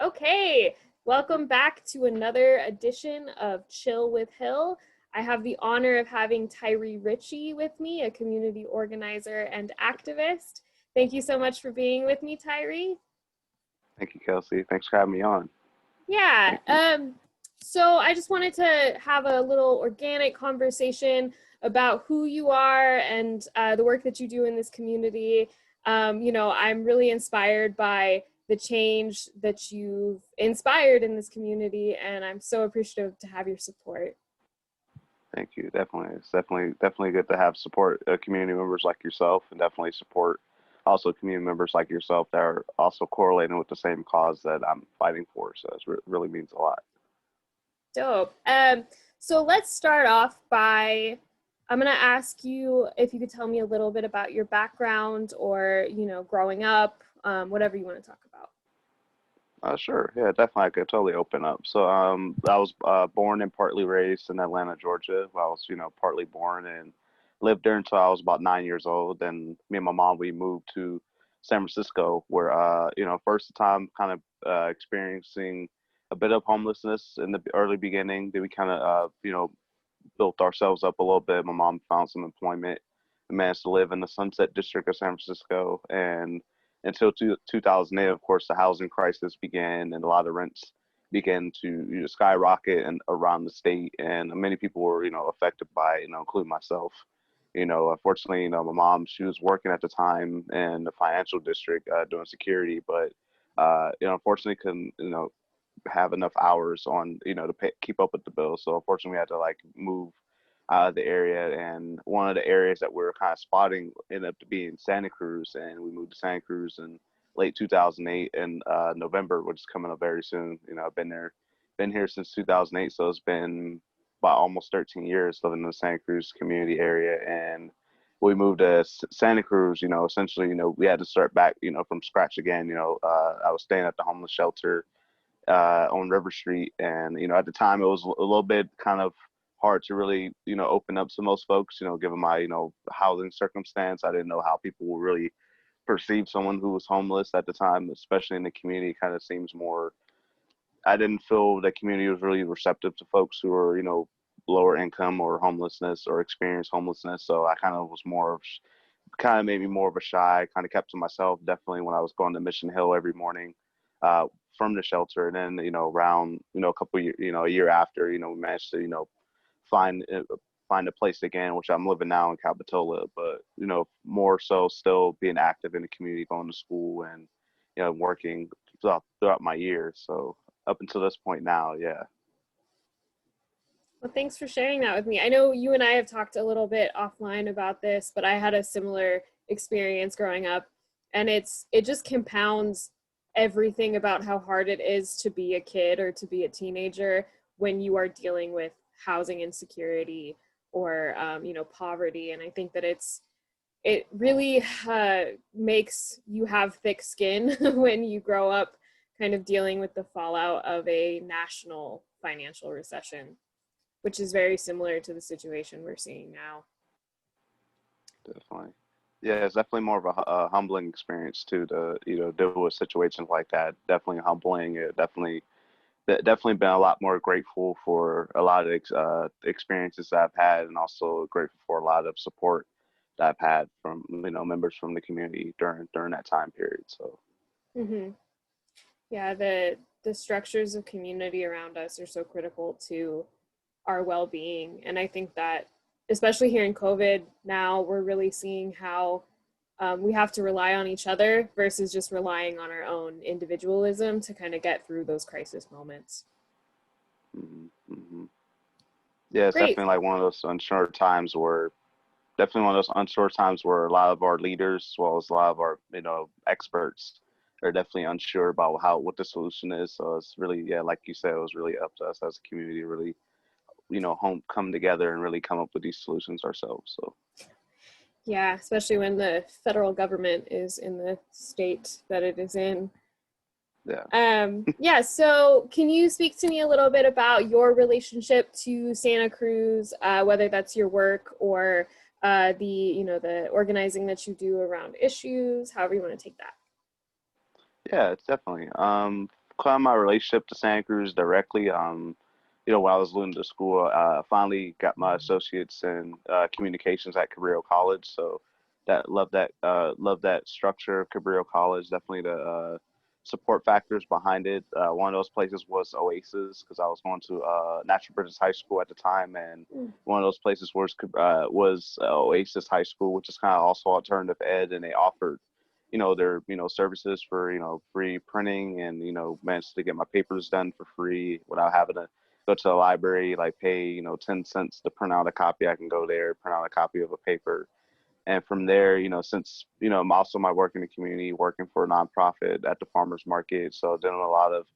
Okay, welcome back to another edition of Chill with Hill. I have the honor of having Thairie Ritchie with me, a community organizer and activist. Thank you so much for being with me, Thairie. Thank you, Kelsey. Thanks for having me on. Yeah, Thank you. so I just wanted to have a little organic conversation about who you are and the work that you do in this community. I'm really inspired by the change that you've inspired in this community, and I'm so appreciative to have your support. Thank you. Definitely. It's definitely good to have support community members like yourself, and definitely support also community members like yourself that are also correlating with the same cause that I'm fighting for. So it really means a lot. Dope. So let's start off by, I'm gonna ask you if you could tell me a little bit about your background or, growing up, whatever you want to talk about. Sure. Yeah, definitely. I could totally open up. So, I was born and partly raised in Atlanta, Georgia. I was, partly born and lived there until I was about 9 years old. Then me and my mom, we moved to San Francisco, where, first time kind of experiencing a bit of homelessness in the early beginning. Then we kind of, built ourselves up a little bit. My mom found some employment and managed to live in the Sunset District of San Francisco. And until 2008, of course, the housing crisis began and a lot of rents began to skyrocket and around the state. And many people were, affected by it, including myself. Unfortunately, my mom, she was working at the time in the financial district doing security, but, unfortunately couldn't, have enough hours on to keep up with the bills. So unfortunately, we had to like move out of the area. And one of the areas that we were kind of spotting ended up to be in Santa Cruz, and we moved to Santa Cruz in late 2008 in November, which is coming up very soon. I've been here since 2008, so it's been about almost 13 years living in the Santa Cruz community area. And we moved to Santa Cruz, essentially, we had to start back, from scratch again. I was staying at the homeless shelter on River Street, and at the time it was a little bit kind of hard to really open up to most folks. Given my housing circumstance, I didn't know how people would really perceive someone who was homeless at the time, especially in the community. It kind of seems more. I didn't feel the community was really receptive to folks who were lower income or homelessness or experienced homelessness. So I kind of was more of kind of made me more of a shy, kind of kept to myself. Definitely when I was going to Mission Hill every morning uh, from the shelter, and then around a couple years, a year after, we managed to find find a place again, which I'm living now in Capitola. But more so still being active in the community, going to school, and working throughout my years. So up until this point now, yeah. Well, thanks for sharing that with me. I know you and I have talked a little bit offline about this, but I had a similar experience growing up, and it just compounds everything about how hard it is to be a kid or to be a teenager when you are dealing with housing insecurity or poverty. And I think that it really makes you have thick skin when you grow up kind of dealing with the fallout of a national financial recession, which is very similar to the situation we're seeing now. Definitely. Yeah, it's definitely more of a humbling experience too to deal with situations like that. Definitely humbling. It definitely been a lot more grateful for a lot of experiences that I've had, and also grateful for a lot of support that I've had from members from the community during that time period. So Hmm. Yeah, the structures of community around us are so critical to our well-being, and I think that especially here in COVID now, we're really seeing how we have to rely on each other versus just relying on our own individualism to kind of get through those crisis moments. hmm hmm yeah, it's Great. definitely like one of those unsure times where definitely one of those unsure times where a lot of our leaders, as well as a lot of our experts, are definitely unsure about what the solution is. So it's really, yeah, like you said, it was really up to us as a community to really home come together and really come up with these solutions ourselves. So Yeah, especially when the federal government is in the state that it is in. yeah. Yeah, so can you speak to me a little bit about your relationship to Santa Cruz, whether that's your work or the organizing that you do around issues, however you want to take that. Yeah, it's definitely. kind of my relationship to Santa Cruz directly. When I was leaving to school, finally got my associates in communications at Cabrillo College. So that love that structure of Cabrillo College. Definitely the support factors behind it. One of those places was Oasis because I was going to Natural Bridges High School at the time, and Mm. one of those places was Oasis High School, which is kind of also alternative ed, and they offered their services for free printing, and managed to get my papers done for free without having to go to the library, like pay 10 cents to print out a copy. I can go there, print out a copy of a paper, and from there, since also my work in the community, working for a nonprofit at the farmers market, so doing a lot of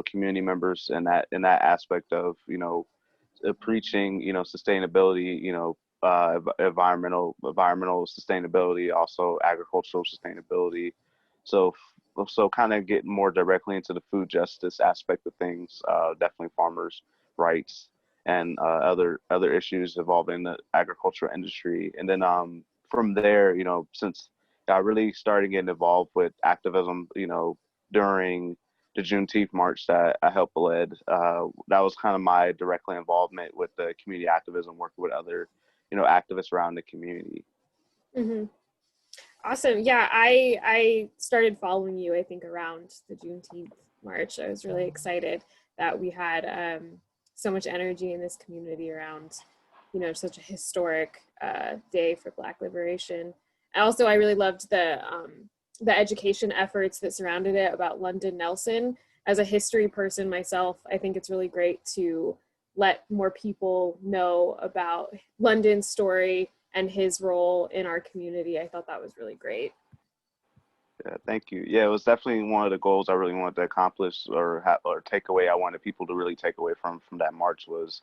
community members in that aspect of preaching sustainability, environmental sustainability, also agricultural sustainability. So kind of getting more directly into the food justice aspect of things, definitely farmers' rights and other issues involving the agricultural industry. And then from there, since I really started getting involved with activism, during the Juneteenth March that I helped lead. That was kind of my directly involvement with the community activism, working with other, activists around the community. Hmm. Awesome. Yeah, I started following you, I think, around the Juneteenth March. I was really excited that we had so much energy in this community around, such a historic day for Black liberation. Also, I really loved the education efforts that surrounded it about London Nelson. As a history person myself, I think it's really great to let more people know about London's story and his role in our community. I thought that was really great. Yeah, thank you. Yeah, it was definitely one of the goals I really wanted to accomplish, or take away. I wanted people to really take away from that march was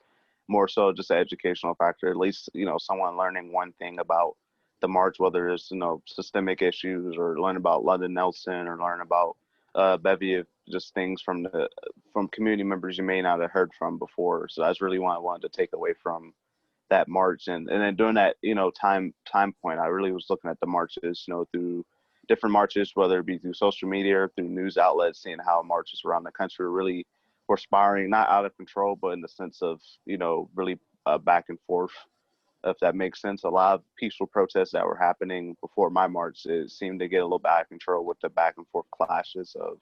more so just an educational factor. At least someone learning one thing about the march, whether it's systemic issues, or learn about London Nelson, or learn about a bevy of just things from community members you may not have heard from before. So that's really what I wanted to take away from that march. And then during that time point, I really was looking at the marches through different marches, whether it be through social media or through news outlets, seeing how marches around the country really were spiraling, not out of control, but in the sense of really back and forth, if that makes sense. A lot of peaceful protests that were happening before my march, it seemed to get a little bit out of control with the back and forth clashes of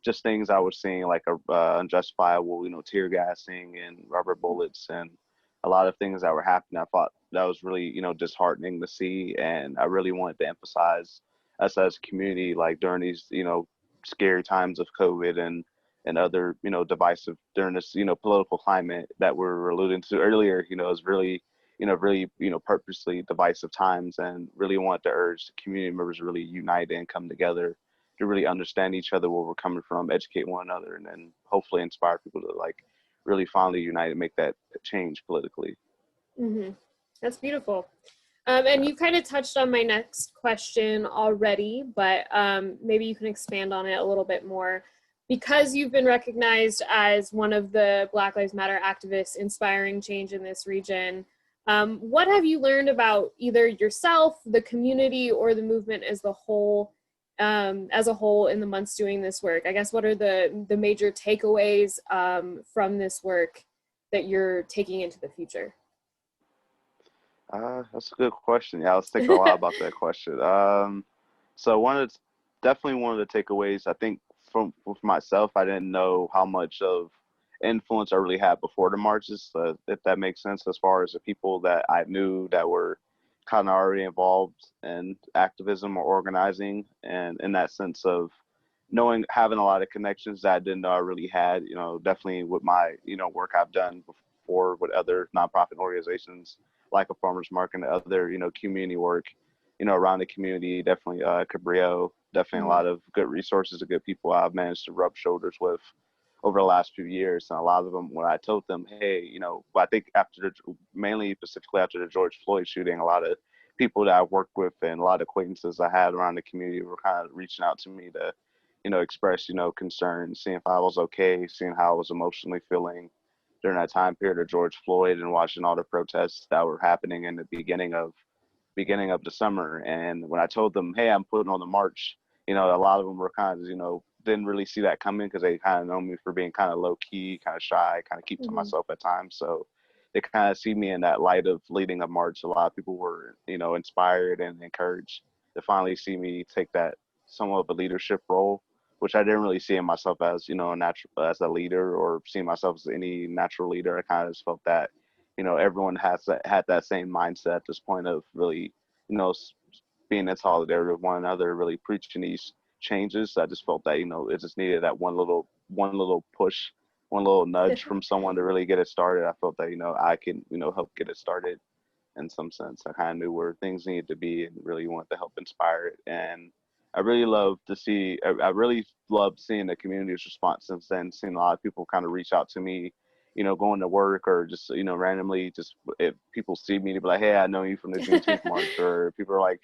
just things I was seeing, like a unjustifiable, tear gassing and rubber bullets, and a lot of things that were happening. I thought that was really, disheartening to see, and I really wanted to emphasize us as a community, like during these, scary times of COVID and other, divisive during this, political climate that we're alluding to earlier. Is really, purposely divisive times, and really want to urge the community members to really unite and come together to really understand each other, where we're coming from, educate one another, and then hopefully inspire people to like really finally unite and make that change politically. Hmm. That's beautiful. And you kind of touched on my next question already, but maybe you can expand on it a little bit more. Because you've been recognized as one of the Black Lives Matter activists inspiring change in this region, what have you learned about either yourself, the community, or the movement as a whole in the months doing this work? I guess what are the major takeaways from this work that you're taking into the future? That's a good question. Yeah, I was thinking a lot about that question. So definitely one of the takeaways, I think, for myself, I didn't know how much of influence I really had before the marches, if that makes sense, as far as the people that I knew that were kind of already involved in activism or organizing, and in that sense of having a lot of connections that I didn't know I really had. Definitely with my work I've done before with other nonprofit organizations like a farmers market and other community work around the community. Definitely Cabrillo, definitely a Mhm. lot of good resources and good people I've managed to rub shoulders with over the last few years. And a lot of them, when I told them, hey, I think mainly specifically after the George Floyd shooting, a lot of people that I've worked with and a lot of acquaintances I had around the community were kind of reaching out to me to express concern, seeing if I was okay, seeing how I was emotionally feeling during that time period of George Floyd, and watching all the protests that were happening in the beginning of the summer. And when I told them, hey, I'm putting on the march, a lot of them were kind of didn't really see that coming because they kind of know me for being kind of low key, kind of shy, kind of keep to Hmm. myself at times. So they kind of see me in that light of leading a march. A lot of people were, inspired and encouraged to finally see me take that somewhat of a leadership role, which I didn't really see in myself as, a natural, as a leader, or see myself as any natural leader. I kind of just felt that, everyone had that same mindset at this point of really, you know, being in solidarity with one another, really preaching these changes. I just felt that, it just needed that one little push, one little nudge from someone to really get it started. I felt that, I can, help get it started in some sense. I kind of knew where things needed to be and really wanted to help inspire it. And I really love to see, I really loved seeing the community's response since then, seeing a lot of people kind of reach out to me, going to work, or just, randomly, just if people see me, to be like, hey, I know you from the Juneteenth March, or people are like,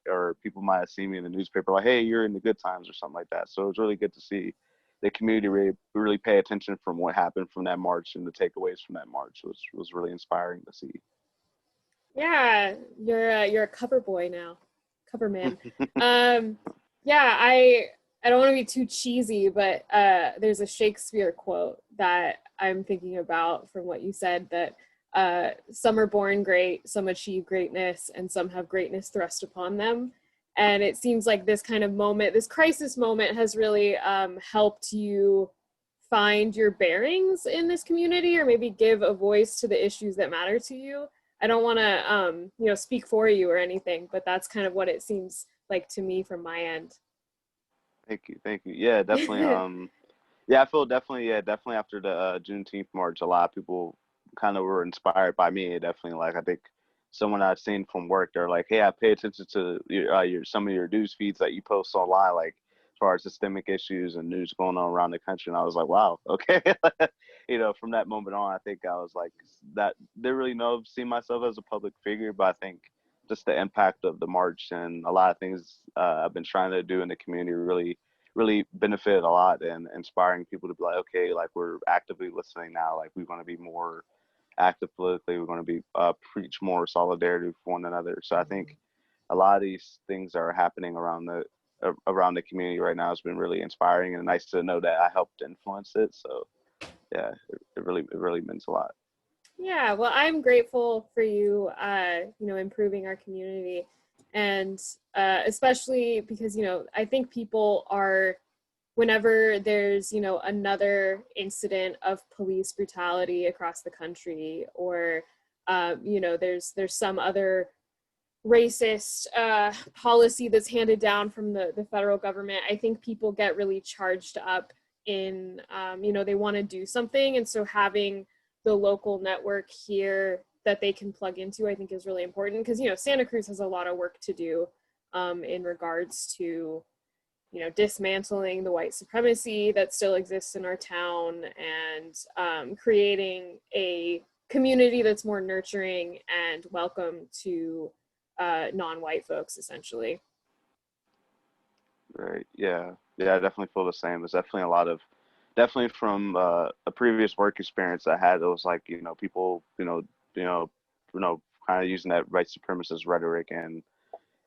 or people might have seen me in the newspaper, like, hey, you're in the good times, or something like that. So it was really good to see the community really pay attention from what happened from that march, and the takeaways from that march was really inspiring to see. Yeah, you're a cover boy now, cover man. Um, yeah, I don't want to be too cheesy, but there's a Shakespeare quote that I'm thinking about from what you said, that some are born great, some achieve greatness, and some have greatness thrust upon them. And it seems like this kind of moment, this crisis moment, has really helped you find your bearings in this community, or maybe give a voice to the issues that matter to you. I don't want to, speak for you or anything, but that's kind of what it seems like to me from my end. Thank you. Yeah, definitely. Yeah, I feel definitely, yeah, definitely after the Juneteenth March, a lot of people kind of were inspired by me. Definitely, like I think someone I've seen from work, they're like, hey, I pay attention to your some of your news feeds that you post online, like as far as systemic issues and news going on around the country. And I was like, wow, okay. From that moment on, I think I was like that. They really know see myself as a public figure, but I think just the impact of the march and a lot of things I've been trying to do in the community really benefited a lot, and inspiring people to be like, okay, like we're actively listening now. Like we're going to be more active politically. We're going to be preach more solidarity with one another. So I think a lot of these things that are happening around the community right now has been really inspiring, and nice to know that I helped influence it. So yeah, it really means a lot. Yeah, well, I'm grateful for you, improving our community, and especially because I think people are, whenever there's another incident of police brutality across the country, or there's some other racist policy that's handed down from the federal government. I think people get really charged up in, they want to do something. And so having the local network here that they can plug into, I think is really important, because, Santa Cruz has a lot of work to do in regards to, dismantling the white supremacy that still exists in our town, and creating a community that's more nurturing and welcome to non-white folks, essentially. Right. Yeah. Yeah. I definitely feel the same. There's definitely a lot of, definitely from a previous work experience I had. It was like, people, kind of using that white supremacist rhetoric, and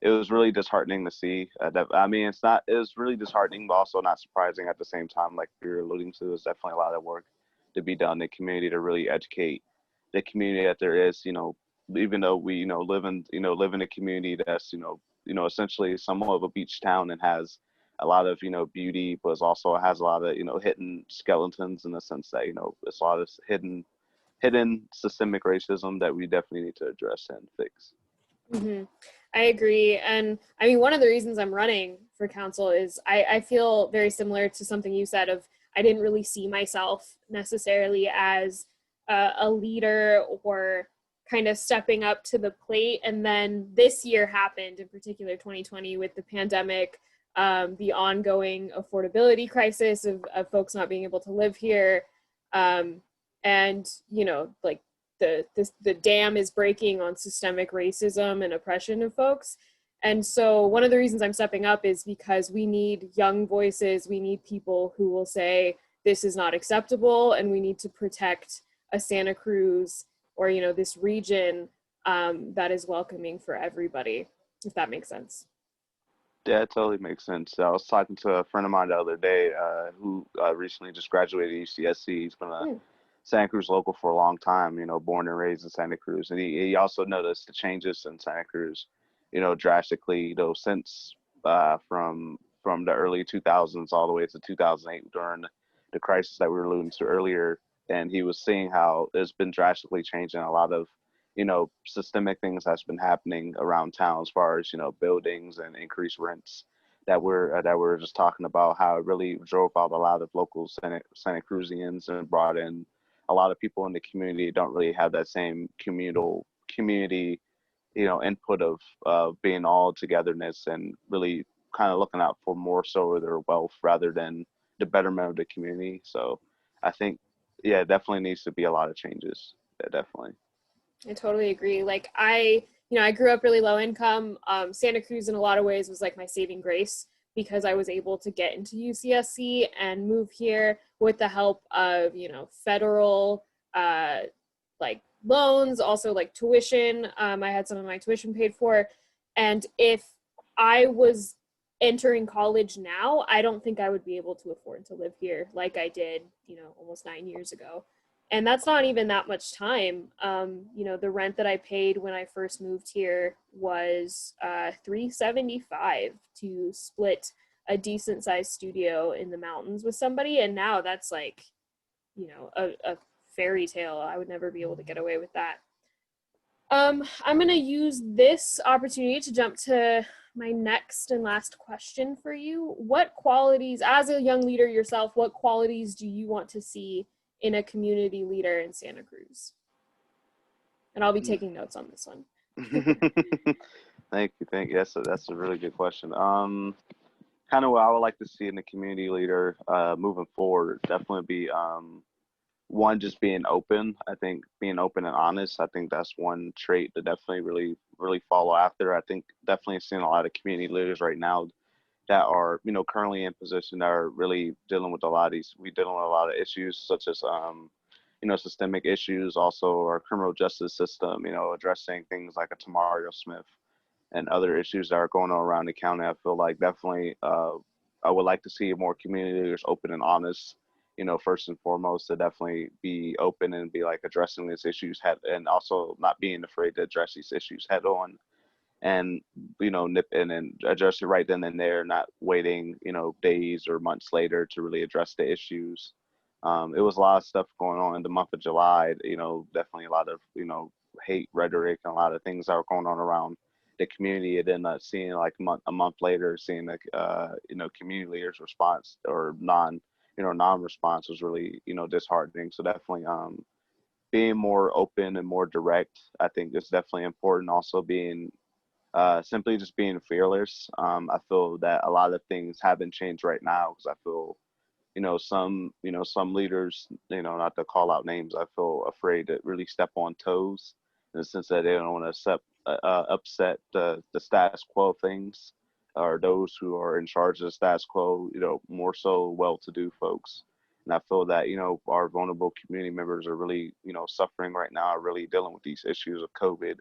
it was really disheartening to see. I mean, it was really disheartening, but also not surprising at the same time. Like you're alluding to, there's definitely a lot of work to be done in the community to really educate the community that there is, even though we, live in a community that's, essentially somewhat of a beach town and has a lot of, beauty, but also has a lot of, hidden skeletons, in the sense that, it's a lot of hidden systemic racism that we definitely need to address and fix. Mm-hmm. I agree. And I mean, one of the reasons I'm running for council is I feel very similar to something you said of, I didn't really see myself necessarily as a leader, or kind of stepping up to the plate. And then this year happened, in particular 2020, with the pandemic, the ongoing affordability crisis of folks not being able to live here. And, like, the dam is breaking on systemic racism and oppression of folks. And so one of the reasons I'm stepping up is because we need young voices. We need people who will say, this is not acceptable, and we need to protect a Santa Cruz, or, this region that is welcoming for everybody, if that makes sense. Yeah, it totally makes sense. I was talking to a friend of mine the other day who recently just graduated UCSC. He's been a Hmm. Santa Cruz local for a long time, born and raised in Santa Cruz. And he also noticed the changes in Santa Cruz, drastically, since from the early 2000s all the way to 2008 during the crisis that we were alluding to earlier. And he was seeing how it's been drastically changing a lot of, systemic things that's been happening around town as far as, buildings and increased rents that we're just talking about, how it really drove out a lot of local Santa Cruzians and brought in a lot of people in the community don't really have that same community, input of being all togetherness and really kind of looking out for more so their wealth rather than the betterment of the community. So I think, yeah, it definitely needs to be a lot of changes. Yeah, definitely. I totally agree. Like I grew up really low income. Santa Cruz in a lot of ways was like my saving grace because I was able to get into UCSC and move here with the help of, federal uh, like loans, also like tuition. I had some of my tuition paid for. And if I was entering college now, I don't think I would be able to afford to live here like I did, almost 9 years ago. And that's not even that much time. The rent that I paid when I first moved here was $375 to split a decent sized studio in the mountains with somebody, and now that's like, a fairy tale. I would never be able to get away with that. I'm gonna use this opportunity to jump to my next and last question for you. What qualities, as a young leader yourself, what qualities do you want to see in a community leader in Santa Cruz? And I'll be taking notes on this one. Thank you. That's a really good question. Kind of what I would like to see in the community leader moving forward definitely be one, just being open. I think being open and honest, I think that's one trait to definitely really follow after. I think definitely seeing a lot of community leaders right now that are, currently in position that are really dealing with a lot of these, we dealing with a lot of issues such as systemic issues, also our criminal justice system, addressing things like a Tamario Smith and other issues that are going on around the county. I feel like definitely I would like to see more community leaders open and honest, first and foremost, to definitely be open and be like addressing these issues head, and also not being afraid to address these issues head on and, nip in and address it right then and there, not waiting, days or months later to really address the issues. It was a lot of stuff going on in the month of July, definitely a lot of, hate rhetoric and a lot of things that were going on around the community. And then seeing like a month later, seeing like, community leaders response or non-response was really, disheartening. So definitely, being more open and more direct, I think is definitely important. Also being simply just being fearless. I feel that a lot of things haven't changed right now because I feel, some leaders, not to call out names, I feel afraid to really step on toes in the sense that they don't want to upset the status quo things or those who are in charge of the status quo, more so well-to-do folks. And I feel that, our vulnerable community members are really, suffering right now, are really dealing with these issues of COVID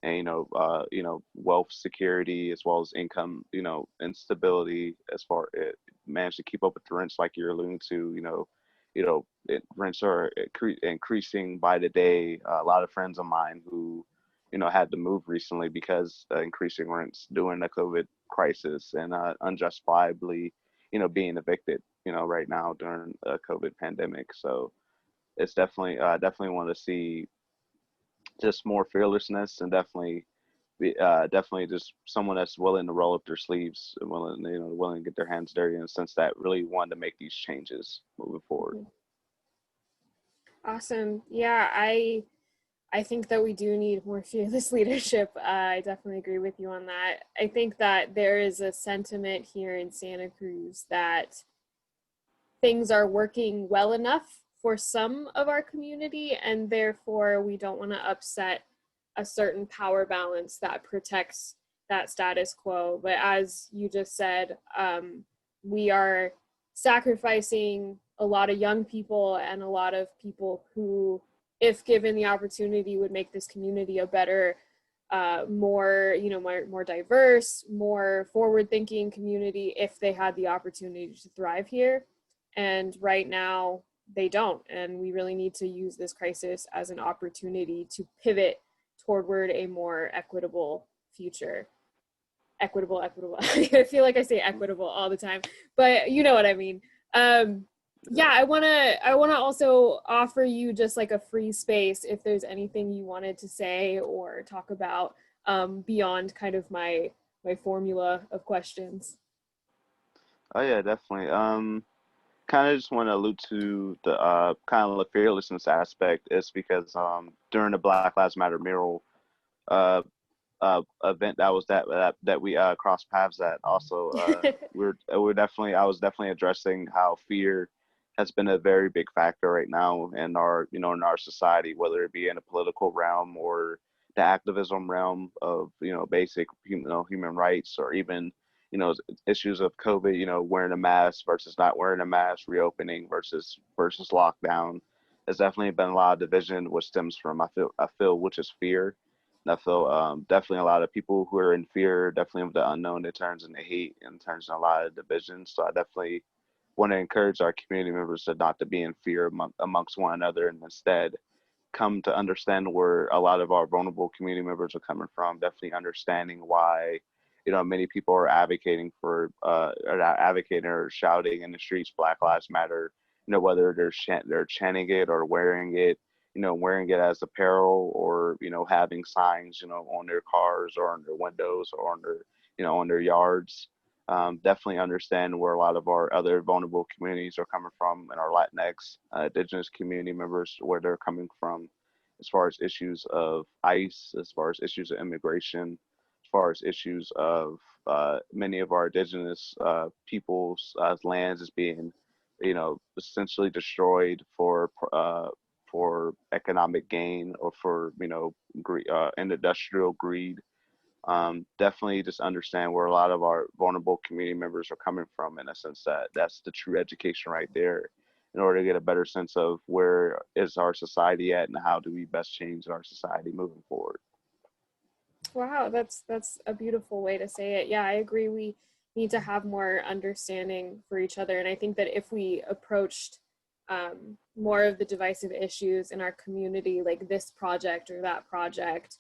and, wealth security as well as income, instability as far as manage to keep up with the rents like you're alluding to, rents are increasing by the day. A lot of friends of mine who, had to move recently because increasing rents during the COVID crisis and unjustifiably, being evicted, right now during a COVID pandemic. So it's definitely want to see just more fearlessness and definitely just someone that's willing to roll up their sleeves, willing to get their hands dirty in a sense that really wanted to make these changes moving forward. Awesome. Yeah, I think that we do need more fearless leadership. I definitely agree with you on that. I think that there is a sentiment here in Santa Cruz that things are working well enough for some of our community, and therefore we don't want to upset a certain power balance that protects that status quo. But as you just said, we are sacrificing a lot of young people and a lot of people who, if given the opportunity, would make this community a better more, more diverse, more forward-thinking community if they had the opportunity to thrive here. And right now, they don't. And we really need to use this crisis as an opportunity to pivot toward a more equitable future. Equitable. I feel like I say equitable all the time, but you know what I mean. Yeah, I wanna also offer you just like a free space if there's anything you wanted to say or talk about beyond kind of my formula of questions. Oh yeah, definitely. Kind of just want to allude to the kind of the fearlessness aspect is because during the Black Lives Matter mural uh event that we crossed paths at. Also, we're definitely I was definitely addressing how fear has been a very big factor right now in our in our society, whether it be in a political realm or the activism realm of basic human rights, or even issues of COVID, wearing a mask versus not wearing a mask, reopening versus lockdown. There's definitely been a lot of division, which stems from I feel which is fear. And I feel definitely a lot of people who are in fear, definitely of the unknown, it turns into hate and turns into a lot of division. So I definitely want to encourage our community members to not to be in fear amongst one another, and instead come to understand where a lot of our vulnerable community members are coming from. Definitely understanding why, many people are advocating for, or advocating or shouting in the streets, Black Lives Matter. Whether they're chanting it or wearing it, wearing it as apparel, or having signs, on their cars or on their windows or on their, on their yards. Definitely understand where a lot of our other vulnerable communities are coming from, and our Latinx, Indigenous community members, where they're coming from, as far as issues of ICE, as far as issues of immigration, as far as issues of many of our Indigenous people's lands is being, essentially destroyed for economic gain, or for industrial greed. Definitely just understand where a lot of our vulnerable community members are coming from, in a sense that that's the true education right there, in order to get a better sense of where is our society at and how do we best change our society moving forward. Wow, that's a beautiful way to say it. Yeah, I agree. We need to have more understanding for each other, and I think that if we approached more of the divisive issues in our community, like this project or that project,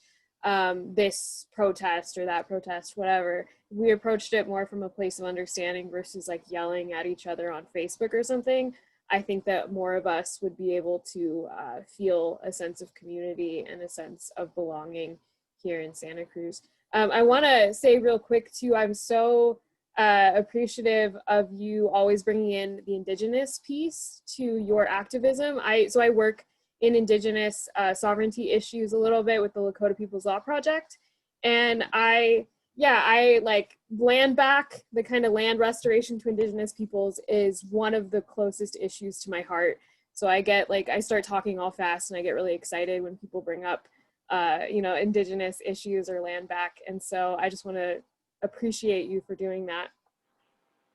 this protest or that protest, whatever, we approached it more from a place of understanding versus like yelling at each other on Facebook or something. I think that more of us would be able to feel a sense of community and a sense of belonging here in Santa Cruz. I want to say real quick too, I'm so appreciative of you always bringing in the Indigenous piece to your activism. I work in Indigenous sovereignty issues a little bit with the Lakota People's Law Project, and I like land back, the kind of land restoration to Indigenous peoples is one of the closest issues to my heart. So I start talking all fast, and I get really excited when people bring up Indigenous issues or land back. And so I just want to appreciate you for doing that.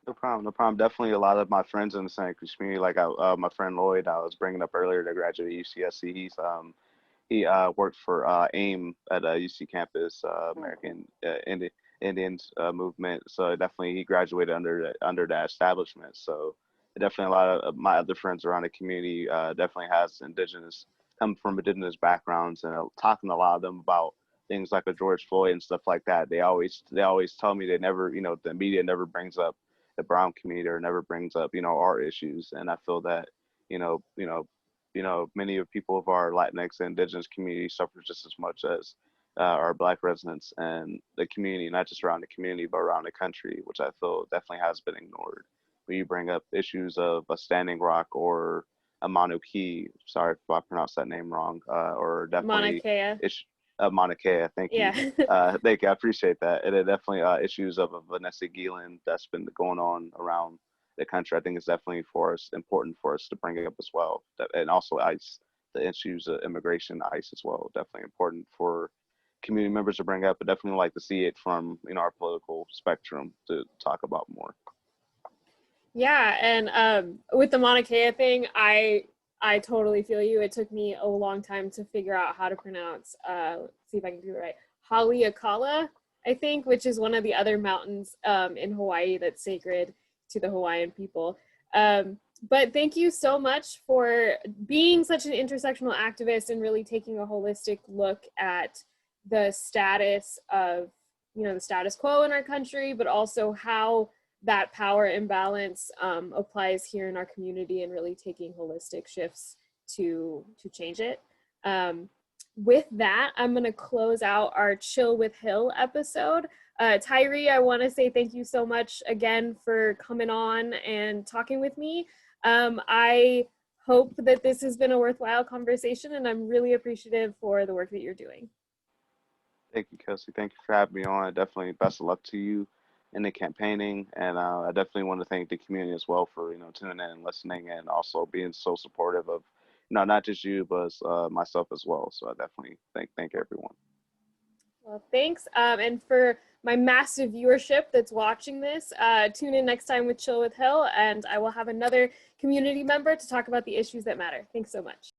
No problem, no problem. Definitely a lot of my friends in the Santa Cruz community, like my friend Lloyd, I was bringing up earlier, that graduated UCSC. He worked for AIM at UC campus, American Indians movement. So definitely he graduated under that establishment. So definitely a lot of my other friends around the community definitely has come from indigenous backgrounds, and talking to a lot of them about things like a George Floyd and stuff like that. They always tell me they never, the media never brings up the brown community, or never brings up our issues. And I feel that you know you know many of people of our Latinx and Indigenous community suffer just as much as our Black residents and the community, not just around the community, but around the country, which I feel definitely has been ignored. When you bring up issues of a Standing Rock or a Mauna Kea, sorry if I pronounced that name wrong, or Mauna definitely Kea. Mauna Kea, thank you. Yeah. Thank you, I appreciate that. And it definitely issues of Vanessa Geelan that's been going on around the country. I think it's definitely important for us to bring it up as well. And also ICE, the issues of immigration, ICE as well. Definitely important for community members to bring up, but definitely like to see it from our political spectrum to talk about more. Yeah, and with the Mauna Kea thing, I totally feel you. It took me a long time to figure out how to pronounce. Let's see if I can do it right. Haleakala, I think, which is one of the other mountains in Hawaii that's sacred to the Hawaiian people. But thank you so much for being such an intersectional activist and really taking a holistic look at the status of, you know, the status quo in our country, but also how that power imbalance applies here in our community, and really taking holistic shifts to change it. With that, I'm going to close out our Chill with Hill episode. Thairie, I want to say thank you so much again for coming on and talking with me. I hope that this has been a worthwhile conversation, and I'm really appreciative for the work that you're doing. Thank you, Kelsey. Thank you for having me on. Definitely best of luck to you in the campaigning. And I definitely want to thank the community as well for, tuning in and listening, and also being so supportive of, not just you, but myself as well. So I definitely thank everyone. Well, thanks. And for my massive viewership that's watching this, tune in next time with Chill with Hill, and I will have another community member to talk about the issues that matter. Thanks so much.